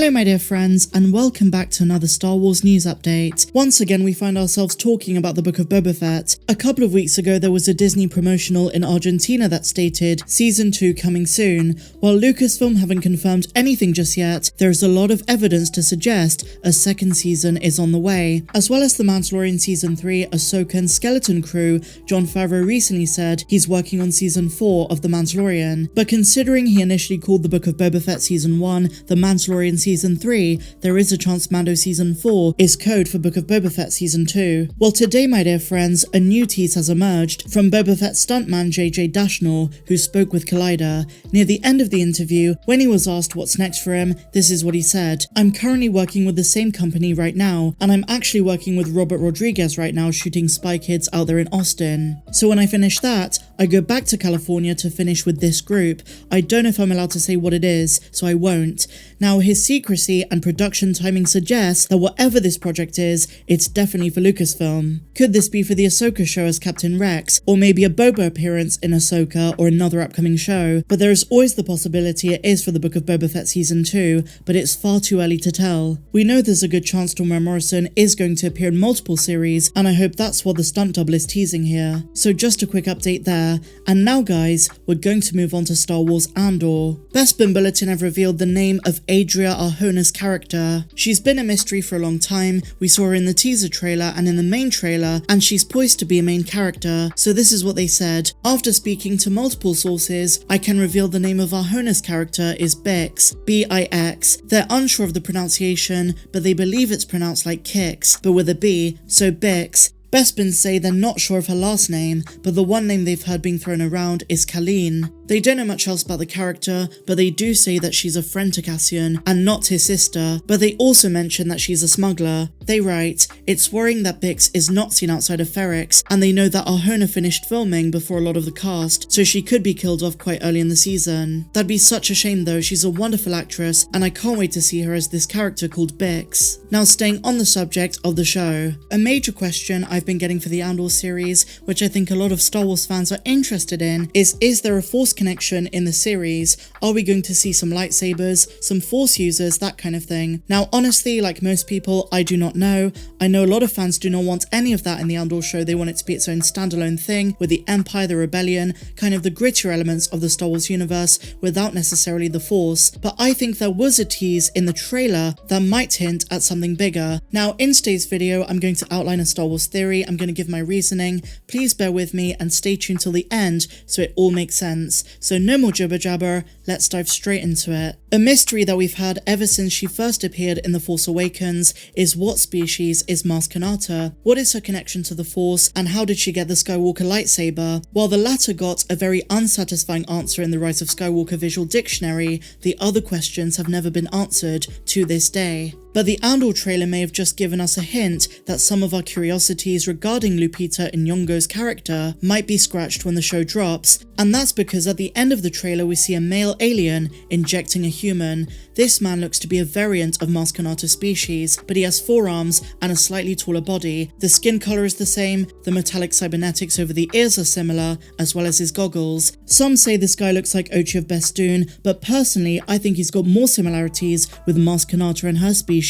Hello my dear friends, and welcome back to another Star Wars news update. Once again we find ourselves talking about the Book of Boba Fett. A couple of weeks ago there was a Disney promotional in Argentina that stated Season 2 coming soon. While Lucasfilm haven't confirmed anything just yet, there is a lot of evidence to suggest a second season is on the way. As well as the Mandalorian Season 3, Ahsoka and Skeleton Crew, Jon Favreau recently said he's working on Season 4 of The Mandalorian. But considering he initially called the Book of Boba Fett Season 1 The Mandalorian Season 3, there is a chance Mando Season 4 is code for Book of Boba Fett Season 2. Well, today, my dear friends, a new tease has emerged from Boba Fett stuntman JJ Dashnell, who spoke with Collider. Near the end of the interview, when he was asked what's next for him, this is what he said. "I'm currently working with the same company right now, and I'm actually working with Robert Rodriguez right now shooting Spy Kids out there in Austin. So when I finish that, I go back to California to finish with this group. I don't know if I'm allowed to say what it is, so I won't." Now, his secrecy and production timing suggests that whatever this project is, it's definitely for Lucasfilm. Could this be for the Ahsoka show as Captain Rex, or maybe a Boba appearance in Ahsoka or another upcoming show? But there is always the possibility it is for the Book of Boba Fett Season 2, but it's far too early to tell. We know there's a good chance Temuera Morrison is going to appear in multiple series, and I hope that's what the stunt double is teasing here. So just a quick update there. And now guys, we're going to move on to Star Wars Andor. Bespin Bulletin have revealed the name of Adria Arjona's character. She's been a mystery for a long time. We saw her in the teaser trailer and in the main trailer, and she's poised to be a main character. So this is what they said. "After speaking to multiple sources, I can reveal the name of Arjona's character is Bix, B-I-X. They're unsure of the pronunciation, but they believe it's pronounced like kicks, but with a B, so Bix. Bespin say they're not sure of her last name, but the one name they've heard being thrown around is Colleen. They don't know much else about the character, but they do say that she's a friend to Cassian and not his sister, but they also mention that she's a smuggler. They write, "It's worrying that Bix is not seen outside of Ferrix, and they know that Arjona finished filming before a lot of the cast, so she could be killed off quite early in the season. That'd be such a shame though, she's a wonderful actress, and I can't wait to see her as this character called Bix." Now staying on the subject of the show, a major question I've been getting for the Andor series, which I think a lot of Star Wars fans are interested in, is there a Force connection in the series? Are we going to see some lightsabers, some Force users, that kind of thing? Now honestly, like most people, I do not know. I know a lot of fans do not want any of that in the Andor show. They want it to be its own standalone thing with the Empire, the Rebellion, kind of the grittier elements of the Star Wars universe without necessarily the Force. But I think there was a tease in the trailer that might hint at something bigger. Now in today's video, I'm going to outline a Star Wars theory. I'm going to give my reasoning. Please bear with me and stay tuned till the end so it all makes sense. So no more jibber jabber, let's dive straight into it. A mystery that we've had ever since she first appeared in The Force Awakens is what species is Maz Kanata? What is her connection to the Force, and how did she get the Skywalker lightsaber? While the latter got a very unsatisfying answer in the Rise of Skywalker visual dictionary, the other questions have never been answered to this day. But the Andor trailer may have just given us a hint that some of our curiosities regarding Lupita Nyong'o's character might be scratched when the show drops, and that's because at the end of the trailer we see a male alien injecting a human. This man looks to be a variant of Maz Kanata's species, but he has 4 arms and a slightly taller body. The skin colour is the same, the metallic cybernetics over the ears are similar, as well as his goggles. Some say this guy looks like Ochi of Bestoon, but personally I think he's got more similarities with Maz Kanata and her species.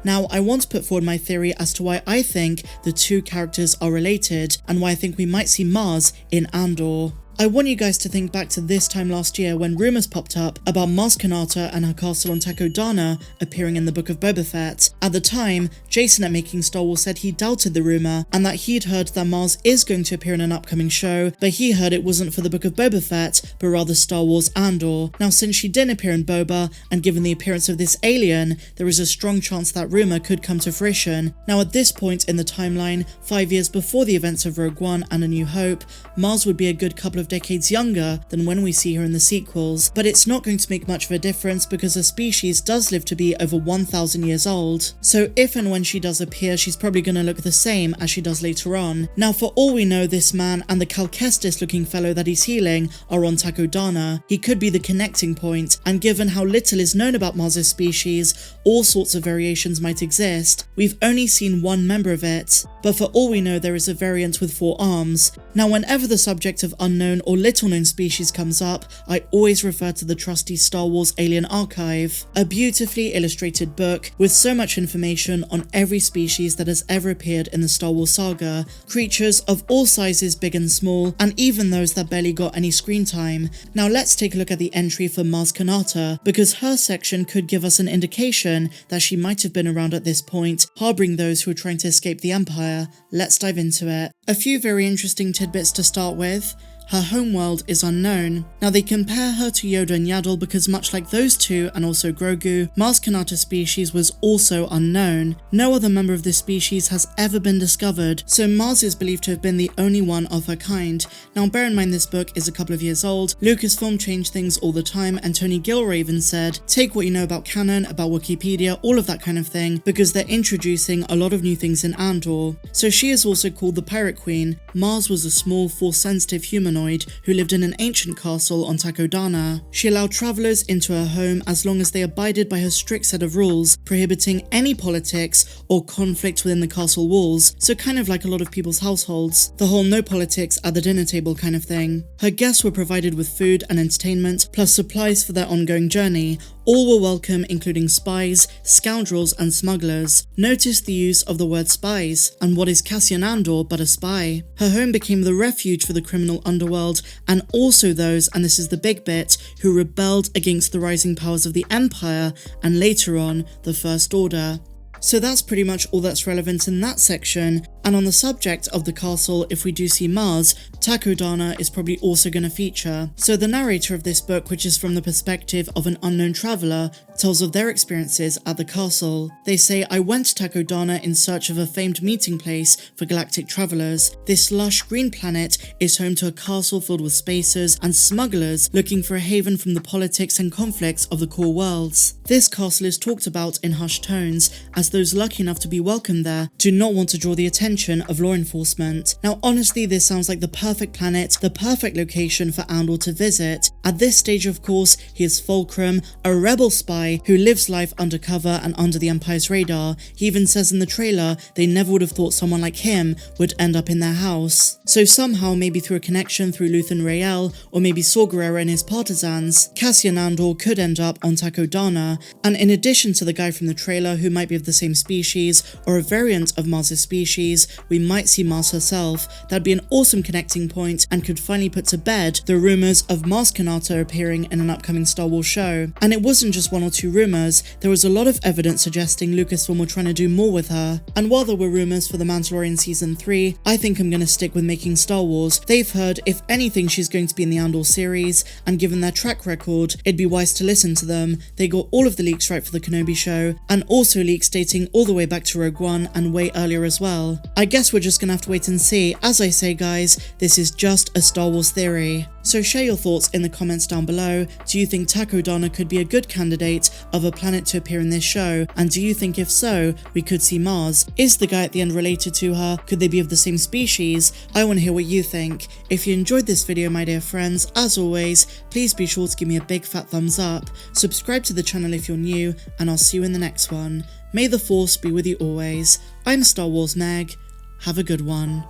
Now, I want to put forward my theory as to why I think the two characters are related, and why I think we might see Maz in Andor. I want you guys to think back to this time last year when rumours popped up about Maz Kanata and her castle on Takodana appearing in the Book of Boba Fett. At the time, Jason at Making Star Wars said he doubted the rumour and that he'd heard that Maz is going to appear in an upcoming show, but he heard it wasn't for the Book of Boba Fett, but rather Star Wars Andor. Now since she didn't appear in Boba, and given the appearance of this alien, there is a strong chance that rumour could come to fruition. Now at this point in the timeline, 5 years before the events of Rogue One and A New Hope, Maz would be a good couple of decades younger than when we see her in the sequels, but it's not going to make much of a difference because her species does live to be over 1,000 years old. So if and when she does appear, she's probably going to look the same as she does later on. Now for all we know, this man and the Cal Kestis looking fellow that he's healing are on Takodana. He could be the connecting point, and given how little is known about Maz's species, all sorts of variations might exist. We've only seen one member of it, but for all we know there is a variant with 4 arms. Now whenever the subject of unknown unknown or little known species comes up, I always refer to the trusty Star Wars Alien Archive, a beautifully illustrated book with so much information on every species that has ever appeared in the Star Wars saga, creatures of all sizes, big and small, and even those that barely got any screen time. Now let's take a look at the entry for Maz Kanata, because her section could give us an indication that she might have been around at this point, harboring those who are trying to escape the Empire. Let's dive into it. A few very interesting tidbits to start with. Her homeworld is unknown. Now they compare her to Yoda and Yaddle because much like those two and also Grogu, Maz Kanata's species was also unknown. No other member of this species has ever been discovered, so Maz is believed to have been the only one of her kind. Now bear in mind this book is a couple of years old, Lucasfilm changed things all the time, and Tony Gilroy even said, take what you know about canon, about Wikipedia, all of that kind of thing, because they're introducing a lot of new things in Andor. So she is also called the Pirate Queen. Maz was a small, force-sensitive humanoid who lived in an ancient castle on Takodana. She allowed travelers into her home as long as they abided by her strict set of rules, prohibiting any politics or conflict within the castle walls, so kind of like a lot of people's households. The whole no politics at the dinner table kind of thing. Her guests were provided with food and entertainment, plus supplies for their ongoing journey. All were welcome, including spies, scoundrels, and smugglers. Notice the use of the word spies, and what is Cassian Andor but a spy? Her home became the refuge for the criminal underworld, and also those, and this is the big bit, who rebelled against the rising powers of the Empire, and later on, the First Order. So that's pretty much all that's relevant in that section, and on the subject of the castle, if we do see Maz, Takodana is probably also going to feature. So the narrator of this book, which is from the perspective of an unknown traveller, tells of their experiences at the castle. They say, I went to Takodana in search of a famed meeting place for galactic travellers. This lush green planet is home to a castle filled with spacers and smugglers looking for a haven from the politics and conflicts of the core worlds. This castle is talked about in hushed tones, as those lucky enough to be welcomed there do not want to draw the attention of law enforcement. Now honestly, this sounds like the perfect planet, the perfect location for Andor to visit. At this stage, of course, he is Fulcrum, a rebel spy who lives life undercover and under the Empire's radar. He even says in the trailer they never would have thought someone like him would end up in their house. So somehow, maybe through a connection through Luthen Rael, or maybe Saw Gerrera and his partisans, Cassian Andor could end up on Takodana. And in addition to the guy from the trailer who might be of the same species, or a variant of Maz's species, we might see Maz herself. That'd be an awesome connecting point and could finally put to bed the rumours of Maz Kanata appearing in an upcoming Star Wars show. And it wasn't just one or two rumours, there was a lot of evidence suggesting Lucasfilm were trying to do more with her. And while there were rumours for the Mandalorian Season 3, I think I'm going to stick with making Star Wars. They've heard, if anything, she's going to be in the Andor series, and given their track record, it'd be wise to listen to them. They got all of the leaks right for the Kenobi show, and also leaks dating all the way back to Rogue One and way earlier as well. I guess we're just gonna have to wait and see. As I say guys, this is just a Star Wars theory. So share your thoughts in the comments down below. Do you think Takodana could be a good candidate of a planet to appear in this show? And do you think if so, we could see Maz? Is the guy at the end related to her? Could they be of the same species? I want to hear what you think. If you enjoyed this video, my dear friends, as always, please be sure to give me a big fat thumbs up. Subscribe to the channel if you're new, and I'll see you in the next one. May the Force be with you always. I'm Star Wars Meg. Have a good one.